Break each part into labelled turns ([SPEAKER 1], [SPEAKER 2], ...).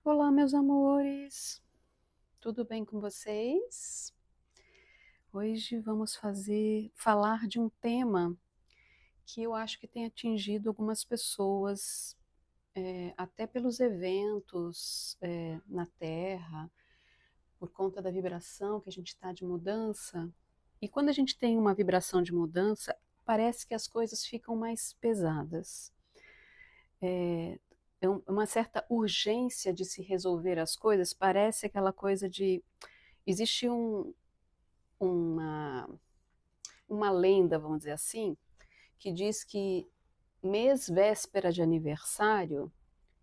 [SPEAKER 1] Olá, meus amores, tudo bem com vocês? Hoje vamos falar de um tema que eu acho que tem atingido algumas pessoas, até pelos eventos, na Terra, por conta da vibração que a gente está de mudança. E quando a gente tem uma vibração de mudança, parece que as coisas ficam mais pesadas. Uma certa urgência de se resolver as coisas, parece aquela coisa de existe uma, uma lenda, vamos dizer assim, que diz que mês véspera de aniversário,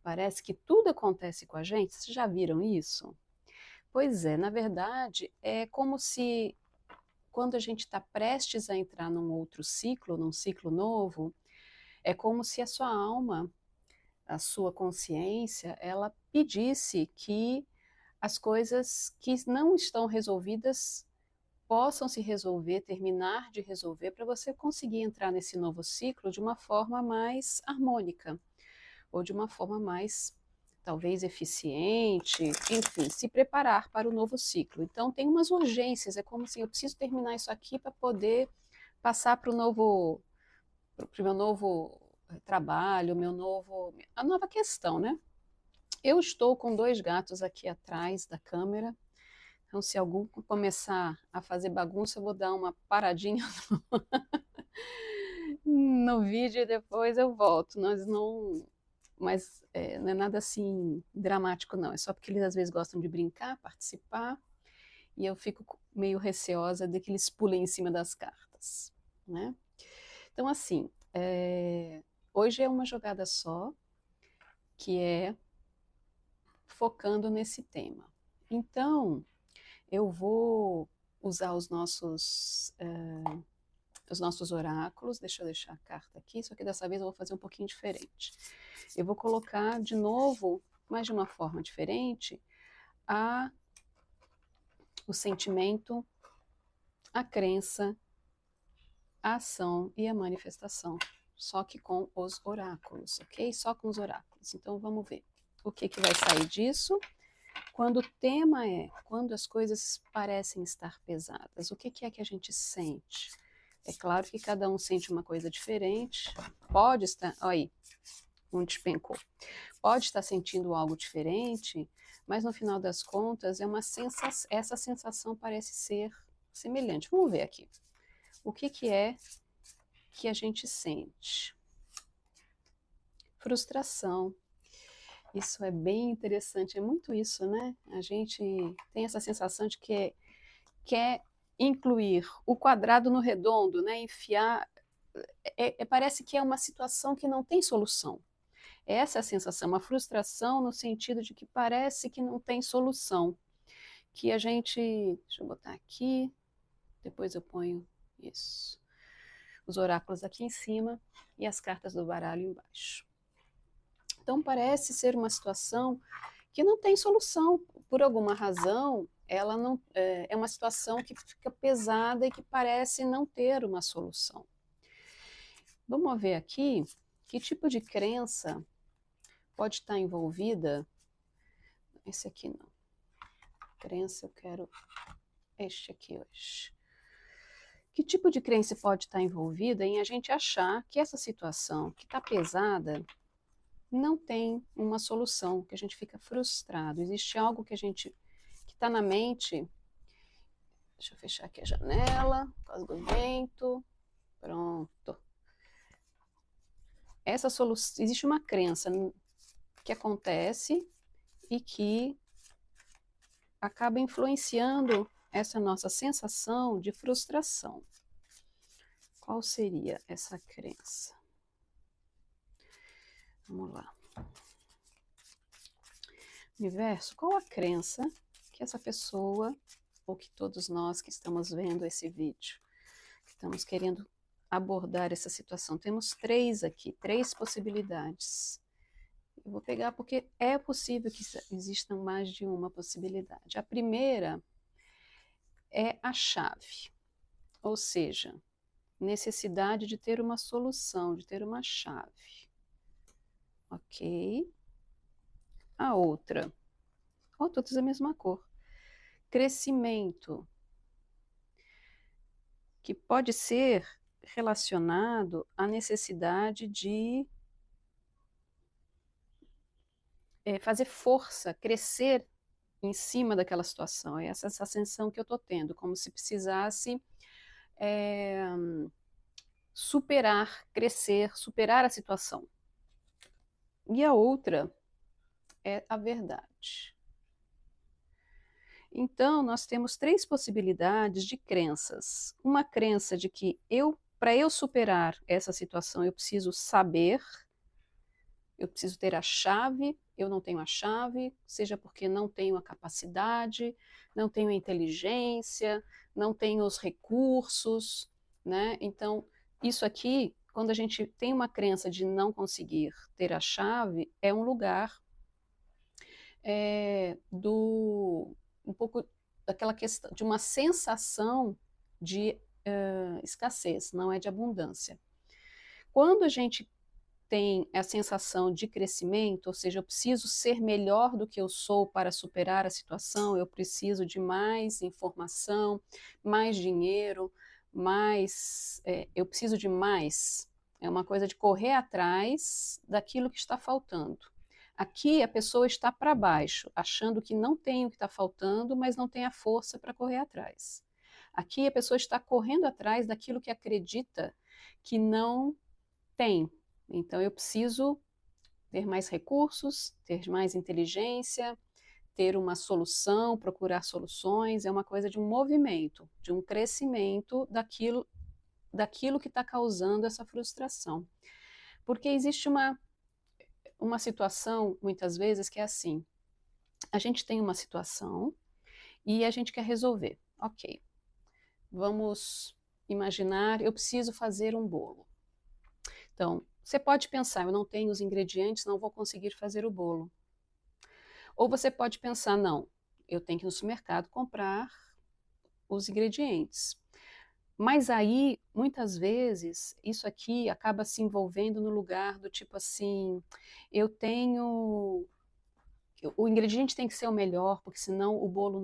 [SPEAKER 1] parece que tudo acontece com a gente. Vocês já viram isso? Pois é, na verdade, é como se quando a gente está prestes a entrar num outro ciclo, num ciclo novo, é como se a sua alma, a sua consciência, ela pedisse que as coisas que não estão resolvidas possam se resolver, terminar de resolver, para você conseguir entrar nesse novo ciclo de uma forma mais harmônica, ou de uma forma mais, talvez, eficiente, enfim, se preparar para o novo ciclo. Então, tem umas urgências, é como assim, eu preciso terminar isso aqui para poder passar para o novo, para o meu novo trabalho, a nova questão, né? Eu estou com dois gatos aqui atrás da câmera, então, se algum começar a fazer bagunça, eu vou dar uma paradinha no vídeo e depois eu volto. Mas não é nada assim dramático, não. É só porque eles às vezes gostam de brincar, participar, e eu fico meio receosa de que eles pulem em cima das cartas, né? Então, assim, hoje é uma jogada só, que é focando nesse tema. Então, eu vou usar os nossos oráculos. Deixa eu deixar a carta aqui, só que dessa vez eu vou fazer um pouquinho diferente. Eu vou colocar de novo, mas de uma forma diferente, a, o sentimento, a crença, a ação e a manifestação, só que com os oráculos, ok? Só com os oráculos. Então vamos ver o que vai sair disso. Quando o tema é quando as coisas parecem estar pesadas, o que é que a gente sente? É claro que cada um sente uma coisa diferente. Pode estar, olha aí, um despencou. Pode estar sentindo algo diferente, mas no final das contas é uma sensação, essa sensação parece ser semelhante. Vamos ver aqui. O que é que a gente sente? Frustração. Isso é bem interessante, é muito isso, né? A gente tem essa sensação de que quer incluir o quadrado no redondo, né? Enfiar. Parece que é uma situação que não tem solução. Essa é a sensação, uma frustração no sentido de que parece que não tem solução. Que a gente. Deixa eu botar aqui, depois eu ponho isso. Os oráculos aqui em cima e as cartas do baralho embaixo. Então parece ser uma situação que não tem solução. Por alguma razão, ela não é uma situação que fica pesada e que parece não ter uma solução. Vamos ver aqui que tipo de crença pode estar envolvida. Esse aqui não. Crença, eu quero este aqui hoje. Que tipo de crença pode estar envolvida em a gente achar que essa situação que está pesada não tem uma solução, que a gente fica frustrado. Existe algo que está na mente. Deixa eu fechar aqui a janela, por causa do vento. Pronto. Essa solução, existe uma crença que acontece e que acaba influenciando essa nossa sensação de frustração. Qual seria essa crença? Vamos lá. Universo, qual a crença que essa pessoa, ou que todos nós que estamos vendo esse vídeo, que estamos querendo abordar essa situação? Temos três aqui, três possibilidades. Eu vou pegar porque é possível que existam mais de uma possibilidade. A primeira é a chave, ou seja, necessidade de ter uma solução, de ter uma chave. Ok? A outra Ó, todos a mesma cor. Crescimento, que pode ser relacionado à necessidade de fazer força, crescer em cima daquela situação. É essa sensação que eu estou tendo, como se precisasse superar, crescer, superar a situação. E a outra é a verdade. Então, nós temos 3 possibilidades de crenças. Uma crença de que para eu superar essa situação, eu preciso saber, eu preciso ter a chave, eu não tenho a chave, seja porque não tenho a capacidade, não tenho a inteligência, não tenho os recursos, né? Então, isso aqui, quando a gente tem uma crença de não conseguir ter a chave, é um lugar um pouco daquela questão, de uma sensação de escassez, não é de abundância. Quando a gente tem a sensação de crescimento, ou seja, eu preciso ser melhor do que eu sou para superar a situação, eu preciso de mais informação, mais dinheiro, eu preciso de mais. É uma coisa de correr atrás daquilo que está faltando. Aqui a pessoa está para baixo, achando que não tem o que está faltando, mas não tem a força para correr atrás. Aqui a pessoa está correndo atrás daquilo que acredita que não tem. Então eu preciso ter mais recursos, ter mais inteligência, ter uma solução, procurar soluções. É uma coisa de um movimento, de um crescimento daquilo que está causando essa frustração. Porque existe uma situação, muitas vezes, que é assim: a gente tem uma situação e a gente quer resolver. Ok, vamos imaginar, eu preciso fazer um bolo. Então, você pode pensar, eu não tenho os ingredientes, não vou conseguir fazer o bolo. Ou você pode pensar, não, eu tenho que ir no supermercado comprar os ingredientes. Mas aí, muitas vezes, isso aqui acaba se envolvendo no lugar do tipo assim, eu tenho o ingrediente tem que ser o melhor, porque senão o bolo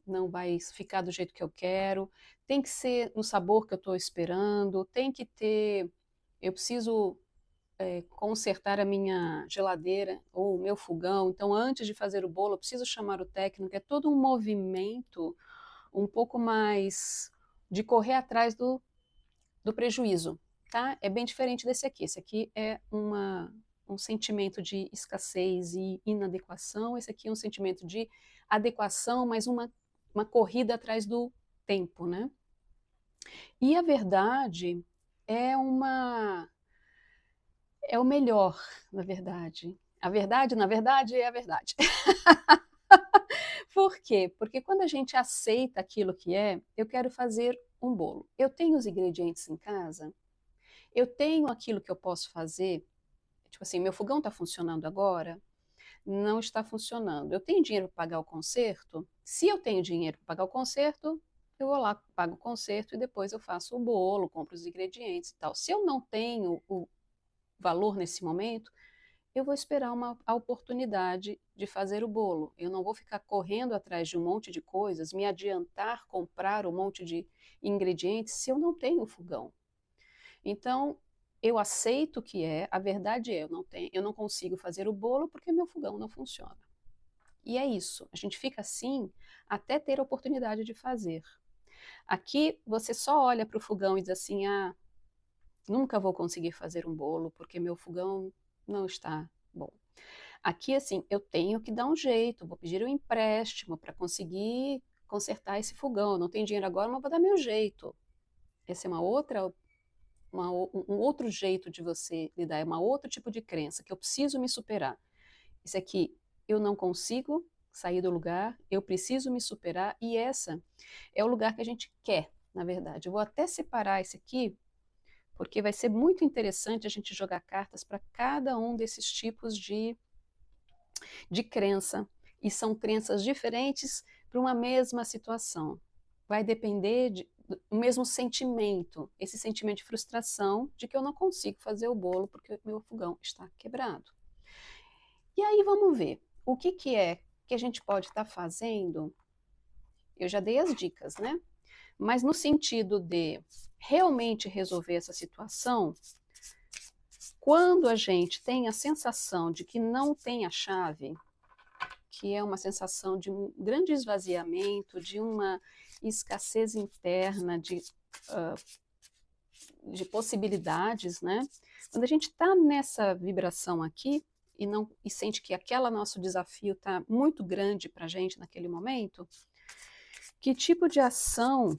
[SPEAKER 1] não vai ficar do jeito que eu quero. Tem que ser no sabor que eu estou esperando. Tem que ter. Eu preciso consertar a minha geladeira ou o meu fogão. Então, antes de fazer o bolo, eu preciso chamar o técnico. É todo um movimento um pouco mais de correr atrás do prejuízo, tá? É bem diferente desse aqui. Esse aqui é um sentimento de escassez e inadequação. Esse aqui é um sentimento de adequação, mas uma corrida atrás do tempo, né? E a verdade é é o melhor, na verdade. A verdade, na verdade, é a verdade. Por quê? Porque quando a gente aceita aquilo que é, eu quero fazer um bolo. Eu tenho os ingredientes em casa, eu tenho aquilo que eu posso fazer. Tipo assim, meu fogão está funcionando agora? Não está funcionando. Eu tenho dinheiro para pagar o conserto? Se eu tenho dinheiro para pagar o conserto, eu vou lá, pago o conserto e depois eu faço o bolo, compro os ingredientes e tal. Se eu não tenho o valor nesse momento, eu vou esperar a oportunidade de fazer o bolo. Eu não vou ficar correndo atrás de um monte de coisas, me adiantar, comprar um monte de ingredientes se eu não tenho o fogão. Então, eu aceito que a verdade é, eu não consigo fazer o bolo porque meu fogão não funciona. E é isso, a gente fica assim até ter a oportunidade de fazer. Aqui você só olha para o fogão e diz assim, nunca vou conseguir fazer um bolo porque meu fogão não está bom. Aqui, assim, eu tenho que dar um jeito, vou pedir um empréstimo para conseguir consertar esse fogão. Eu não tenho dinheiro agora, mas vou dar meu jeito. Essa é um outro jeito de você lidar, é um outro tipo de crença, que eu preciso me superar. Esse aqui, eu não consigo sair do lugar, eu preciso me superar, e essa é o lugar que a gente quer, na verdade. Eu vou até separar esse aqui, porque vai ser muito interessante a gente jogar cartas para cada um desses tipos de crença, e são crenças diferentes para uma mesma situação. Vai depender do mesmo sentimento, esse sentimento de frustração de que eu não consigo fazer o bolo porque o meu fogão está quebrado. E aí vamos ver o que é que a gente pode estar fazendo, eu já dei as dicas, né? Mas no sentido de realmente resolver essa situação, quando a gente tem a sensação de que não tem a chave, que é uma sensação de um grande esvaziamento, de uma escassez interna, de possibilidades, né? Quando a gente está nessa vibração aqui e sente que aquele nosso desafio está muito grande para a gente naquele momento, que tipo de ação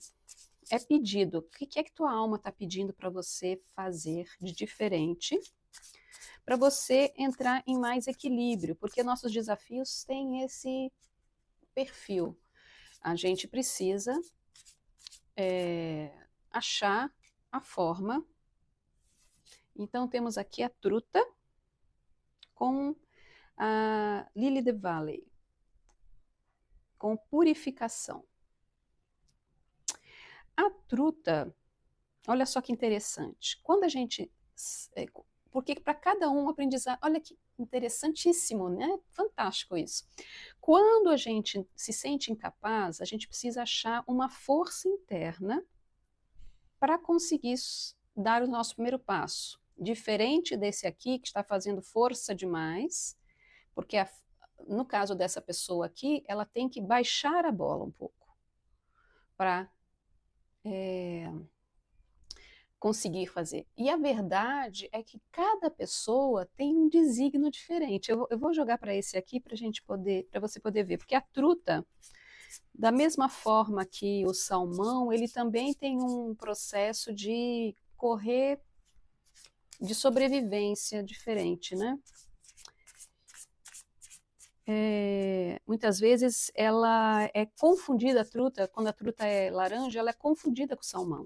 [SPEAKER 1] é pedido? O que é que tua alma está pedindo para você fazer de diferente, para você entrar em mais equilíbrio? Porque nossos desafios têm esse perfil. A gente precisa achar a forma. Então, temos aqui a truta com a Lily de Valley, com purificação. A truta, olha só que interessante, quando a gente... Porque para cada um aprendizado, olha que interessantíssimo, né? Fantástico isso. Quando a gente se sente incapaz, a gente precisa achar uma força interna para conseguir dar o nosso primeiro passo. Diferente desse aqui, que está fazendo força demais, porque no caso dessa pessoa aqui, ela tem que baixar a bola um pouco para conseguir fazer. E a verdade é que cada pessoa tem um desígnio diferente. Eu vou jogar para esse aqui para você poder ver, porque a truta, da mesma forma que o salmão, ele também tem um processo de correr de sobrevivência diferente, né? Muitas vezes ela é confundida, a truta, quando a truta é laranja, ela é confundida com o salmão.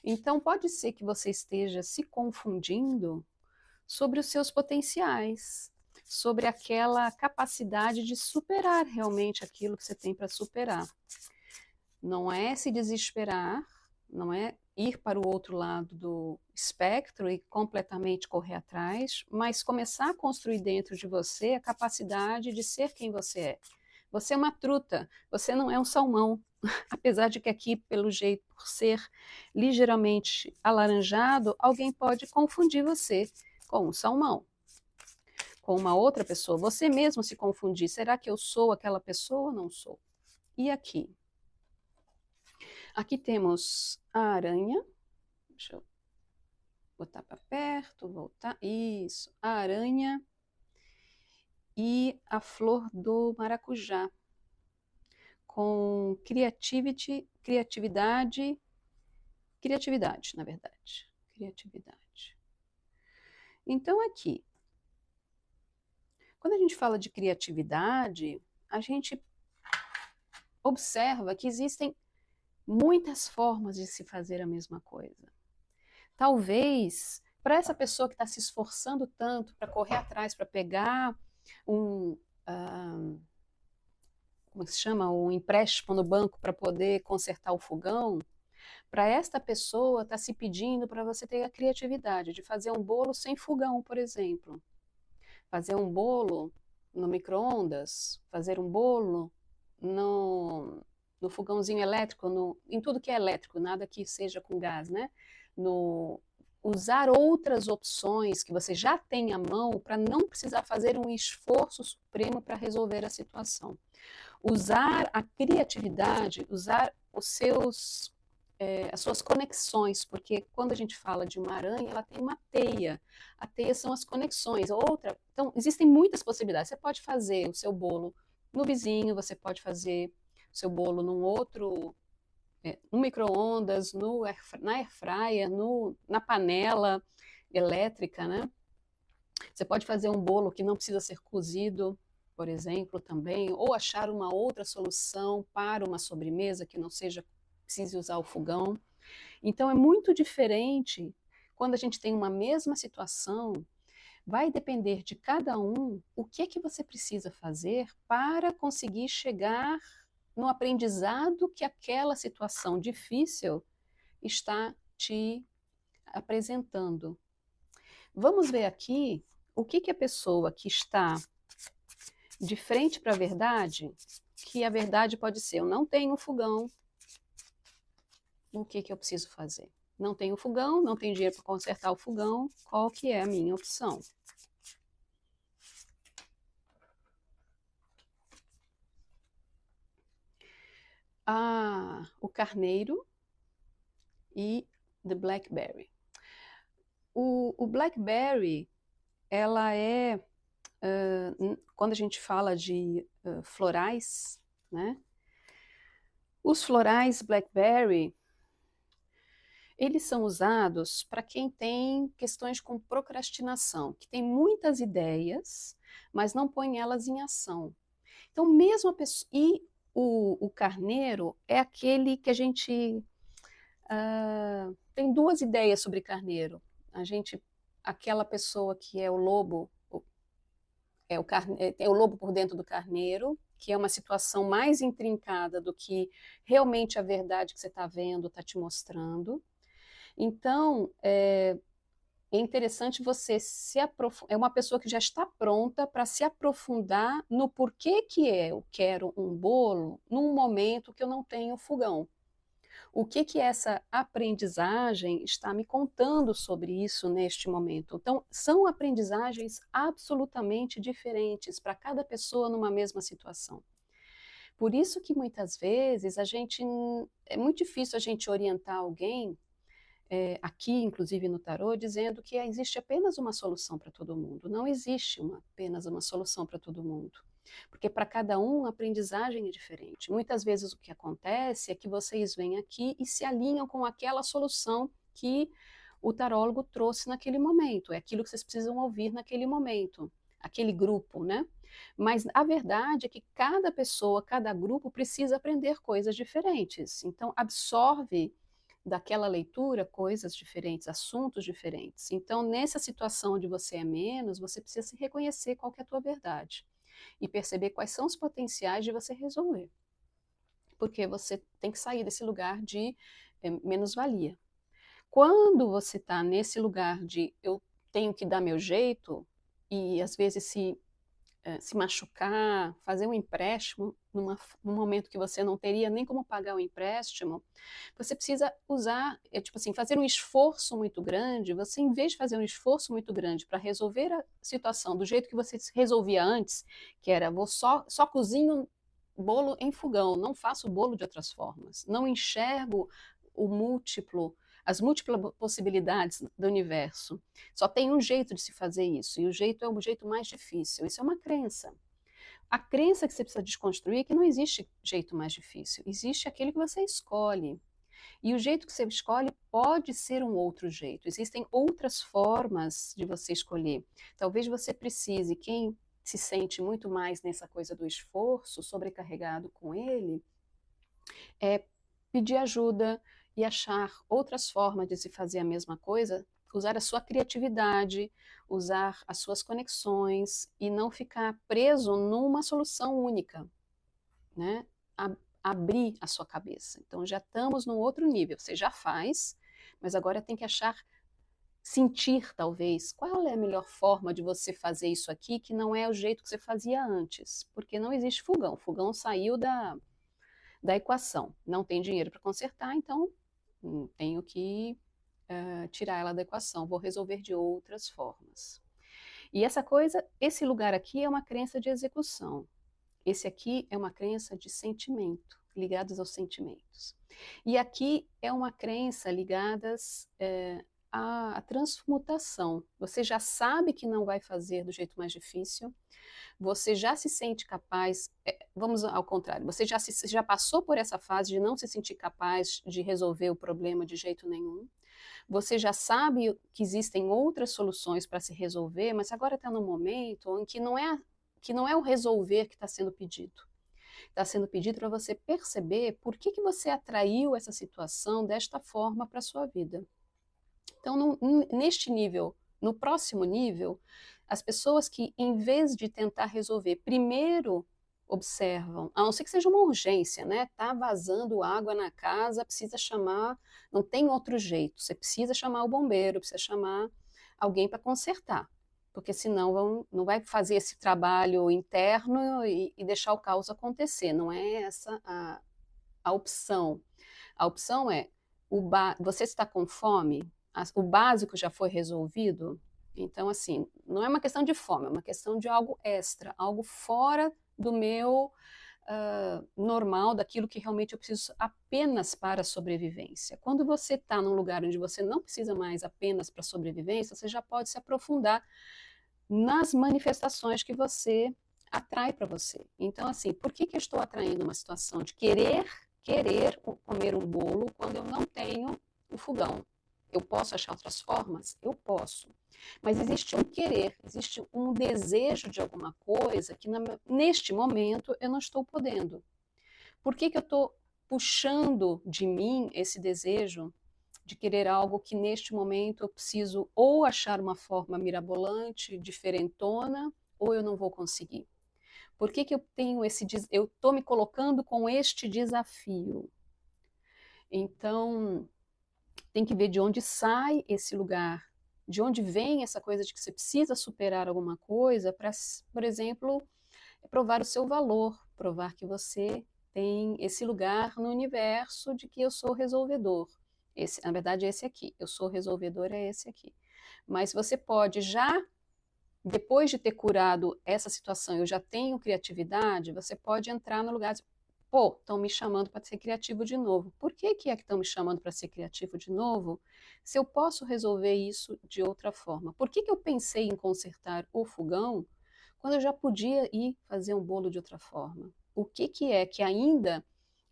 [SPEAKER 1] Então, pode ser que você esteja se confundindo sobre os seus potenciais, sobre aquela capacidade de superar realmente aquilo que você tem para superar. Não é se desesperar, não é ir para o outro lado do espectro e completamente correr atrás, mas começar a construir dentro de você a capacidade de ser quem você é. Você é uma truta, você não é um salmão. Apesar de que aqui, pelo jeito, por ser ligeiramente alaranjado, alguém pode confundir você com um salmão, com uma outra pessoa. Você mesmo se confundir. Será que eu sou aquela pessoa ou não sou? E aqui? Aqui temos a aranha. Deixa eu botar para perto, voltar. Isso, a aranha e a flor do maracujá, com criatividade, na verdade. Criatividade. Então, aqui, quando a gente fala de criatividade, a gente observa que existem muitas formas de se fazer a mesma coisa. Talvez, para essa pessoa que está se esforçando tanto para correr atrás, para pegar como se chama, um empréstimo no banco para poder consertar o fogão, para esta pessoa está se pedindo para você ter a criatividade de fazer um bolo sem fogão, por exemplo. Fazer um bolo no micro-ondas, fazer um bolo no fogãozinho elétrico, em tudo que é elétrico, nada que seja com gás, né? Usar outras opções que você já tem à mão para não precisar fazer um esforço supremo para resolver a situação. Usar a criatividade, usar as suas conexões, porque quando a gente fala de uma aranha, ela tem uma teia. A teia são as conexões. Então, existem muitas possibilidades. Você pode fazer o seu bolo no vizinho, você pode fazer o seu bolo no micro-ondas, na airfryer, na panela elétrica, né? Você pode fazer um bolo que não precisa ser cozido, por exemplo, também, ou achar uma outra solução para uma sobremesa que não precise usar o fogão. Então é muito diferente quando a gente tem uma mesma situação. Vai depender de cada um o que é que você precisa fazer para conseguir chegar no aprendizado que aquela situação difícil está te apresentando. Vamos ver aqui o que a pessoa que está de frente para a verdade, que a verdade pode ser: eu não tenho fogão, o que eu preciso fazer? Não tenho fogão, não tenho dinheiro para consertar o fogão, qual que é a minha opção? O carneiro e the blackberry. O blackberry, ela é, quando a gente fala de florais, né? Os florais blackberry, eles são usados para quem tem questões com procrastinação, que tem muitas ideias, mas não põe elas em ação. Então, mesmo a pessoa. E o carneiro é aquele que a gente tem duas ideias sobre carneiro. Aquela pessoa que é o lobo, é o lobo por dentro do carneiro, que é uma situação mais intrincada do que realmente a verdade que você está vendo está te mostrando. Então, é interessante você se aprofundar. É uma pessoa que já está pronta para se aprofundar no porquê que eu quero um bolo num momento que eu não tenho fogão. O que essa aprendizagem está me contando sobre isso neste momento? Então, são aprendizagens absolutamente diferentes para cada pessoa numa mesma situação. Por isso que muitas vezes é muito difícil a gente orientar alguém aqui, inclusive no tarô, dizendo que existe apenas uma solução para todo mundo. Não existe apenas uma solução para todo mundo. Porque para cada um a aprendizagem é diferente. Muitas vezes o que acontece é que vocês vêm aqui e se alinham com aquela solução que o tarólogo trouxe naquele momento. É aquilo que vocês precisam ouvir naquele momento. Aquele grupo, né? Mas a verdade é que cada pessoa, cada grupo precisa aprender coisas diferentes. Então, absorve daquela leitura coisas diferentes, assuntos diferentes. Então, nessa situação onde você é menos, você precisa se reconhecer qual que é a tua verdade e perceber quais são os potenciais de você resolver. Porque você tem que sair desse lugar de menos-valia. Quando você está nesse lugar de eu tenho que dar meu jeito, e às vezes se machucar, fazer um empréstimo num momento que você não teria nem como pagar o empréstimo, você precisa usar, tipo assim, fazer um esforço muito grande. Você, em vez de fazer um esforço muito grande para resolver a situação do jeito que você resolvia antes, que era vou só cozinho bolo em fogão, não faço bolo de outras formas, não enxergo o múltiplo, as múltiplas possibilidades do universo. Só tem um jeito de se fazer isso, e o jeito é o jeito mais difícil. Isso é uma crença. A crença que você precisa desconstruir é que não existe jeito mais difícil, existe aquele que você escolhe. E o jeito que você escolhe pode ser um outro jeito. Existem outras formas de você escolher. Talvez você precise, quem se sente muito mais nessa coisa do esforço, sobrecarregado com ele, é pedir ajuda e achar outras formas de se fazer a mesma coisa, usar a sua criatividade, usar as suas conexões e não ficar preso numa solução única, né? Abrir a sua cabeça. Então já estamos num outro nível. Você já faz, mas agora tem que achar, sentir talvez, qual é a melhor forma de você fazer isso aqui que não é o jeito que você fazia antes, porque não existe fogão. O fogão saiu da equação. Não tem dinheiro para consertar, então tenho que tirar ela da equação. Vou resolver de outras formas. E esse lugar aqui é uma crença de execução. Esse aqui é uma crença de sentimento, ligadas aos sentimentos. E aqui é uma crença ligadas à transmutação. Você já sabe que não vai fazer do jeito mais difícil, você já se sente capaz, vamos ao contrário, você já passou por essa fase de não se sentir capaz de resolver o problema de jeito nenhum, você já sabe que existem outras soluções para se resolver, mas agora está num momento em que não é o resolver que está sendo pedido. Está sendo pedido para você perceber por que você atraiu essa situação desta forma para a sua vida. Então, neste nível, no próximo nível, as pessoas que, em vez de tentar resolver, primeiro observam, a não ser que seja uma urgência, né? Tá vazando água na casa, precisa chamar, não tem outro jeito, você precisa chamar o bombeiro, precisa chamar alguém para consertar. porque senão não vai fazer esse trabalho interno e deixar o caos acontecer. Não é essa a opção. A opção é, você está com fome? O básico já foi resolvido? Então, assim, não é uma questão de fome, é uma questão de algo extra, algo fora do meu normal, daquilo que realmente eu preciso apenas para a sobrevivência. Quando você está num lugar onde você não precisa mais apenas para a sobrevivência, você já pode se aprofundar nas manifestações que você atrai para você. Então, assim, por que eu estou atraindo uma situação de querer comer um bolo quando eu não tenho o fogão? Eu posso achar outras formas? Eu posso. Mas existe um querer, existe um desejo de alguma coisa que neste momento eu não estou podendo. Por que eu estou puxando de mim esse desejo de querer algo que neste momento eu preciso ou achar uma forma mirabolante, diferentona, ou eu não vou conseguir? Por que eu tenho eu estou me colocando com este desafio? Então, tem que ver de onde sai esse lugar, de onde vem essa coisa de que você precisa superar alguma coisa para, por exemplo, provar o seu valor, provar que você tem esse lugar no universo de que eu sou resolvedor. Na verdade, é esse aqui. Eu sou resolvedor, é esse aqui. Mas você pode já, depois de ter curado essa situação, eu já tenho criatividade, você pode entrar no lugar de, pô, estão me chamando para ser criativo de novo. Por que é que estão me chamando para ser criativo de novo, se eu posso resolver isso de outra forma? Por que eu pensei em consertar o fogão quando eu já podia ir fazer um bolo de outra forma? O que é que ainda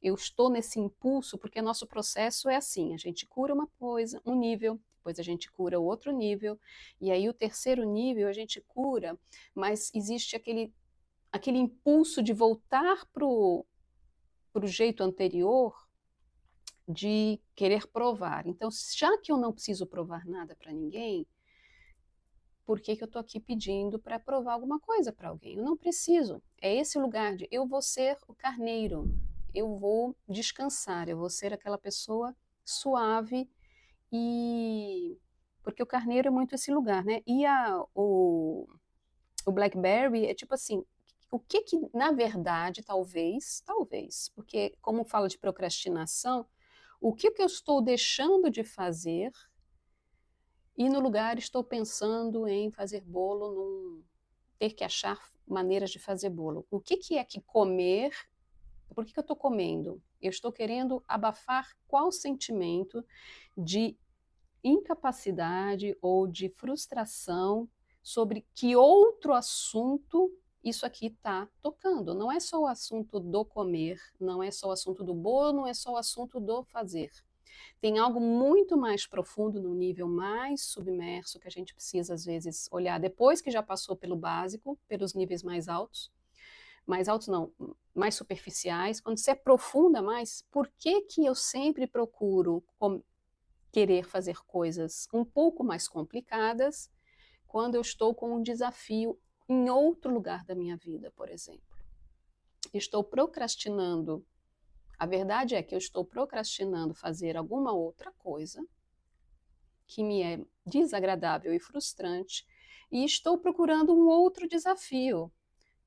[SPEAKER 1] eu estou nesse impulso? Porque nosso processo é assim, a gente cura uma coisa, um nível, depois a gente cura outro nível, e aí o terceiro nível a gente cura, mas existe aquele impulso de voltar para o jeito anterior, de querer provar. Então, já que eu não preciso provar nada para ninguém, por que eu estou aqui pedindo para provar alguma coisa para alguém? Eu não preciso. É esse lugar de eu vou ser o carneiro, eu vou descansar, eu vou ser aquela pessoa suave e. Porque o carneiro é muito esse lugar, né? E o Blackberry é tipo assim, o que na verdade, talvez, porque como fala de procrastinação, o que eu estou deixando de fazer e no lugar estou pensando em fazer bolo, ter que achar maneiras de fazer bolo. O que é que comer? Por que eu estou comendo? Eu estou querendo abafar qual sentimento de incapacidade ou de frustração sobre que outro assunto isso aqui está tocando. Não é só o assunto do comer, não é só o assunto do bolo, não é só o assunto do fazer. Tem algo muito mais profundo, no nível mais submerso, que a gente precisa, às vezes, olhar depois que já passou pelo básico, pelos níveis mais altos não, mais superficiais. Quando você aprofunda mais, por que eu sempre procuro querer fazer coisas um pouco mais complicadas quando eu estou com um desafio em outro lugar da minha vida, por exemplo? Estou procrastinando. A verdade é que eu estou procrastinando fazer alguma outra coisa que me é desagradável e frustrante e estou procurando um outro desafio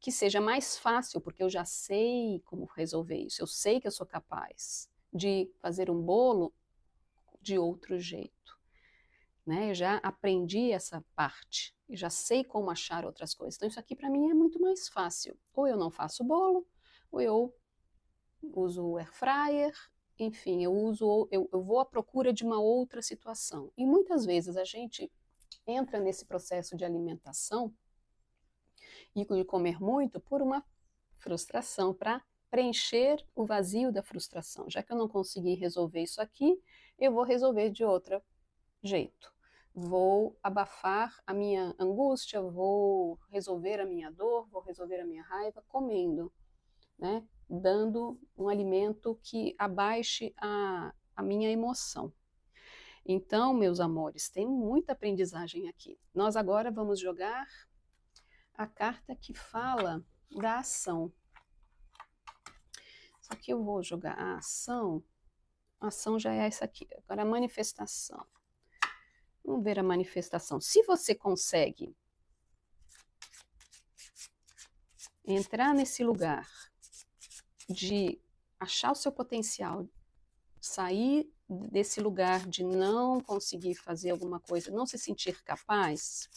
[SPEAKER 1] que seja mais fácil, porque eu já sei como resolver isso. Eu sei que eu sou capaz de fazer um bolo de outro jeito, né? Eu já aprendi essa parte, eu já sei como achar outras coisas. Então isso aqui para mim é muito mais fácil. Ou eu não faço bolo, ou eu uso o air fryer, enfim, eu vou à procura de uma outra situação. E muitas vezes a gente entra nesse processo de alimentação e de comer muito por uma frustração, para preencher o vazio da frustração. Já que eu não consegui resolver isso aqui, eu vou resolver de outro jeito. Vou abafar a minha angústia, vou resolver a minha dor, vou resolver a minha raiva comendo, né? Dando um alimento que abaixe a minha emoção. Então, meus amores, tem muita aprendizagem aqui. Nós agora vamos jogar a carta que fala da ação. Só que eu vou jogar a ação já é essa aqui. Agora a manifestação. Vamos ver a manifestação. Se você consegue entrar nesse lugar de achar o seu potencial, sair desse lugar de não conseguir fazer alguma coisa, não se sentir capaz,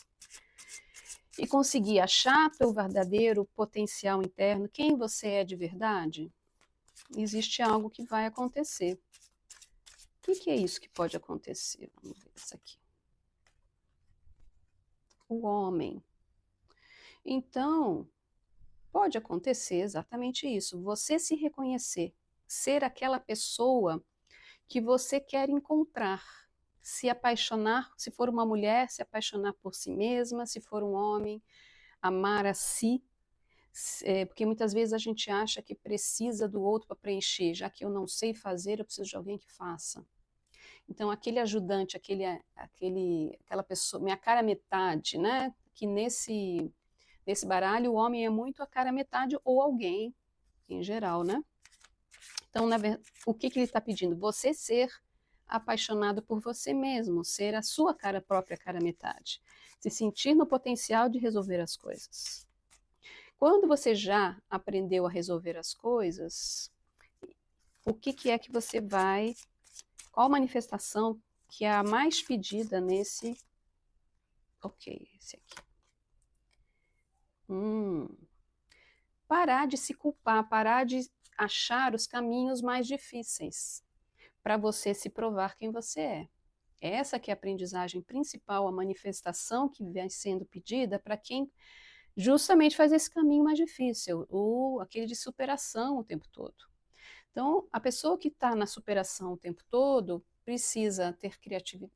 [SPEAKER 1] e conseguir achar teu verdadeiro potencial interno, quem você é de verdade, existe algo que vai acontecer. O que é isso que pode acontecer? Vamos ver isso aqui. O homem. Então, pode acontecer exatamente isso. Você se reconhecer, ser aquela pessoa que você quer encontrar, se apaixonar, se for uma mulher, se apaixonar por si mesma, se for um homem, amar a si, porque muitas vezes a gente acha que precisa do outro para preencher, já que eu não sei fazer, eu preciso de alguém que faça. Então, aquele ajudante, aquela pessoa, minha cara metade, né? Que nesse baralho o homem é muito a cara metade ou alguém, em geral, né? Então, o que ele está pedindo? Você ser apaixonado por você mesmo, ser a sua própria cara metade, se sentir no potencial de resolver as coisas. Quando você já aprendeu a resolver as coisas, o que é que você vai, qual manifestação que é a mais pedida nesse, esse aqui. Parar de se culpar, parar de achar os caminhos mais difíceis para você se provar quem você é. Essa que é a aprendizagem principal, a manifestação que vem sendo pedida para quem justamente faz esse caminho mais difícil, aquele de superação o tempo todo. Então, a pessoa que está na superação o tempo todo precisa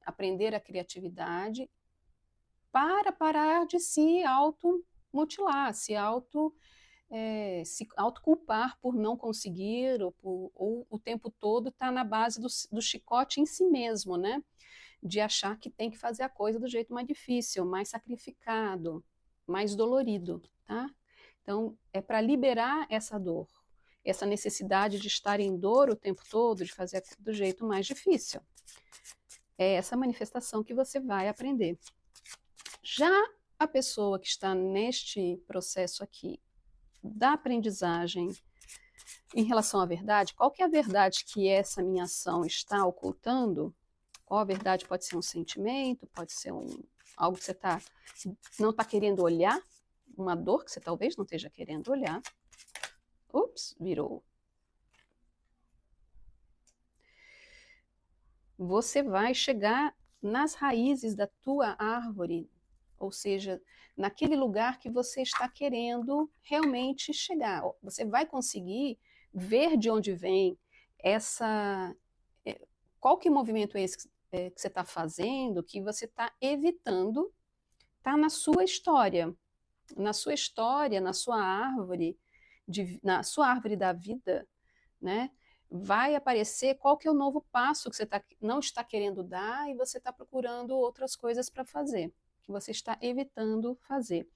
[SPEAKER 1] aprender a criatividade para parar de se automutilar, se autoculpar por não conseguir, ou o tempo todo estar na base do chicote em si mesmo, né? De achar que tem que fazer a coisa do jeito mais difícil, mais sacrificado, mais dolorido, tá? Então, é para liberar essa dor, essa necessidade de estar em dor o tempo todo, de fazer do jeito mais difícil. É essa manifestação que você vai aprender. Já a pessoa que está neste processo aqui da aprendizagem em relação à verdade, qual que é a verdade que essa minha ação está ocultando? Qual a verdade? Pode ser um sentimento, pode ser algo que você não está querendo olhar, uma dor que você talvez não esteja querendo olhar. Ups, virou. Você vai chegar nas raízes da tua árvore, ou seja, naquele lugar que você está querendo realmente chegar. Você vai conseguir ver de onde vem qual que movimento é esse que você está fazendo, que você está evitando, está na sua história. Na sua história, na sua árvore, na sua árvore da vida, né? Vai aparecer qual que é o novo passo que você não está querendo dar e você está procurando outras coisas para fazer, que você está evitando fazer.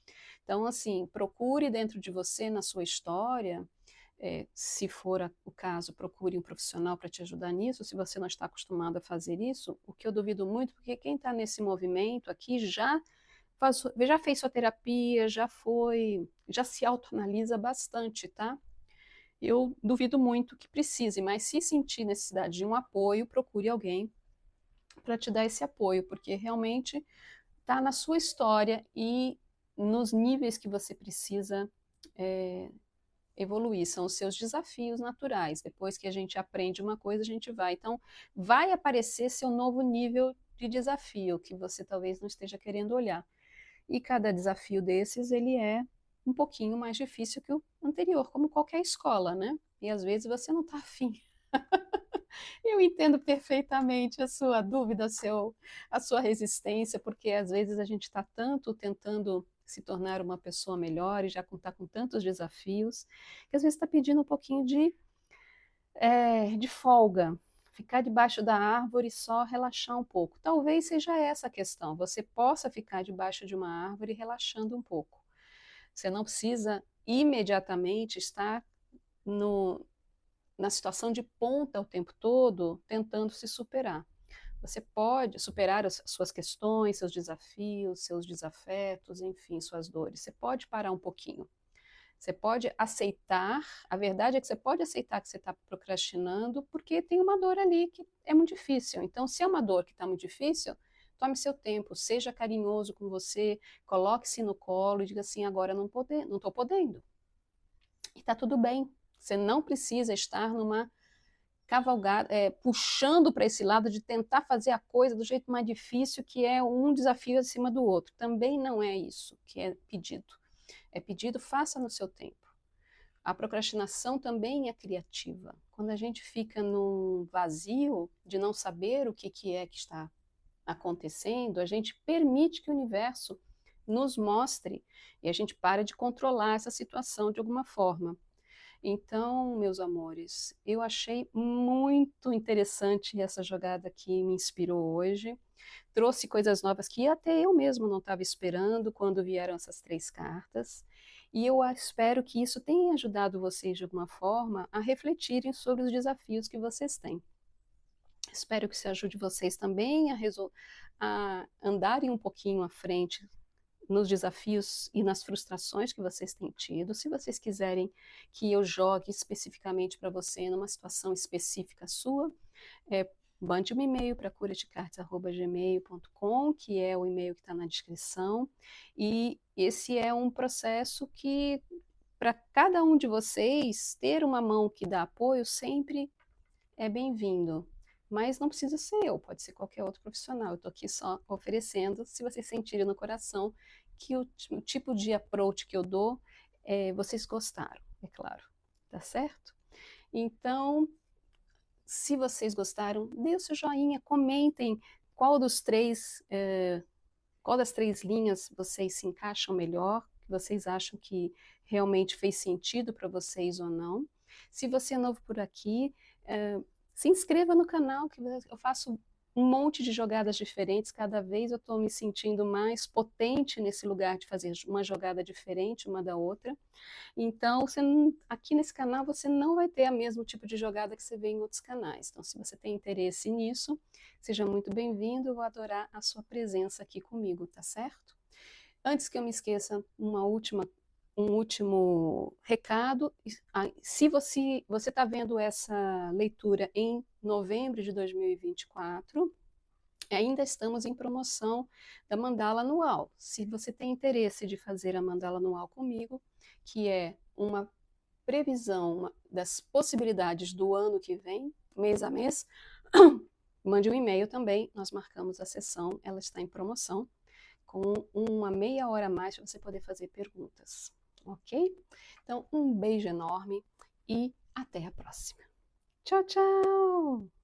[SPEAKER 1] Então, assim, procure dentro de você, na sua história, se for o caso, procure um profissional para te ajudar nisso, se você não está acostumado a fazer isso, o que eu duvido muito, porque quem está nesse movimento aqui já fez sua terapia, já se autoanalisa bastante, tá? Eu duvido muito que precise, mas se sentir necessidade de um apoio, procure alguém para te dar esse apoio, porque realmente está na sua história e nos níveis que você precisa evoluir, são os seus desafios naturais. Depois que a gente aprende uma coisa, a gente vai. Então, vai aparecer seu novo nível de desafio, que você talvez não esteja querendo olhar. E cada desafio desses, ele é um pouquinho mais difícil que o anterior, como qualquer escola, né? E às vezes você não está afim. Eu entendo perfeitamente a sua dúvida, a sua resistência, porque às vezes a gente está tanto tentando se tornar uma pessoa melhor e já está com tantos desafios, que às vezes está pedindo um pouquinho de folga, ficar debaixo da árvore e só relaxar um pouco. Talvez seja essa a questão, você possa ficar debaixo de uma árvore relaxando um pouco. Você não precisa imediatamente estar na situação de ponta o tempo todo, tentando se superar. Você pode superar as suas questões, seus desafios, seus desafetos, enfim, suas dores. Você pode parar um pouquinho. Você pode aceitar, a verdade é que você pode aceitar que você está procrastinando, porque tem uma dor ali que é muito difícil. Então, se é uma dor que está muito difícil, tome seu tempo, seja carinhoso com você, coloque-se no colo e diga assim: agora não estou podendo. E está tudo bem. Você não precisa estar numa cavalgada, puxando para esse lado de tentar fazer a coisa do jeito mais difícil, que é um desafio acima do outro. Também não é isso que é pedido. É pedido, faça no seu tempo. A procrastinação também é criativa. Quando a gente fica num vazio de não saber o que é que está acontecendo, a gente permite que o universo nos mostre e a gente para de controlar essa situação de alguma forma. Então, meus amores, eu achei muito interessante essa jogada que me inspirou hoje. Trouxe coisas novas que até eu mesmo não estava esperando quando vieram essas 3 cartas. E eu espero que isso tenha ajudado vocês de alguma forma a refletirem sobre os desafios que vocês têm. Espero que isso ajude vocês também a andarem um pouquinho à frente nos desafios e nas frustrações que vocês têm tido. Se vocês quiserem que eu jogue especificamente para você numa situação específica sua, mande um e-mail para curadecartas@gmail.com, que é o e-mail que está na descrição. E esse é um processo que, para cada um de vocês, ter uma mão que dá apoio sempre é bem-vindo. Mas não precisa ser eu, pode ser qualquer outro profissional. Eu estou aqui só oferecendo, se vocês sentirem no coração que o tipo de approach que eu dou, vocês gostaram, é claro. Tá certo? Então, se vocês gostaram, dê o seu joinha, comentem qual das 3 linhas vocês se encaixam melhor, que vocês acham que realmente fez sentido para vocês ou não. Se você é novo por aqui, se inscreva no canal, que eu faço um monte de jogadas diferentes. Cada vez eu estou me sentindo mais potente nesse lugar de fazer uma jogada diferente uma da outra. Então, aqui nesse canal você não vai ter o mesmo tipo de jogada que você vê em outros canais. Então, se você tem interesse nisso, seja muito bem-vindo. Eu vou adorar a sua presença aqui comigo, tá certo? Antes que eu me esqueça, um último recado. Se você está vendo essa leitura em novembro de 2024, ainda estamos em promoção da mandala anual. Se você tem interesse de fazer a mandala anual comigo, que é uma previsão das possibilidades do ano que vem, mês a mês, mande um e-mail também, nós marcamos a sessão, ela está em promoção, com uma meia hora a mais para você poder fazer perguntas. Ok? Então, um beijo enorme e até a próxima. Tchau, tchau!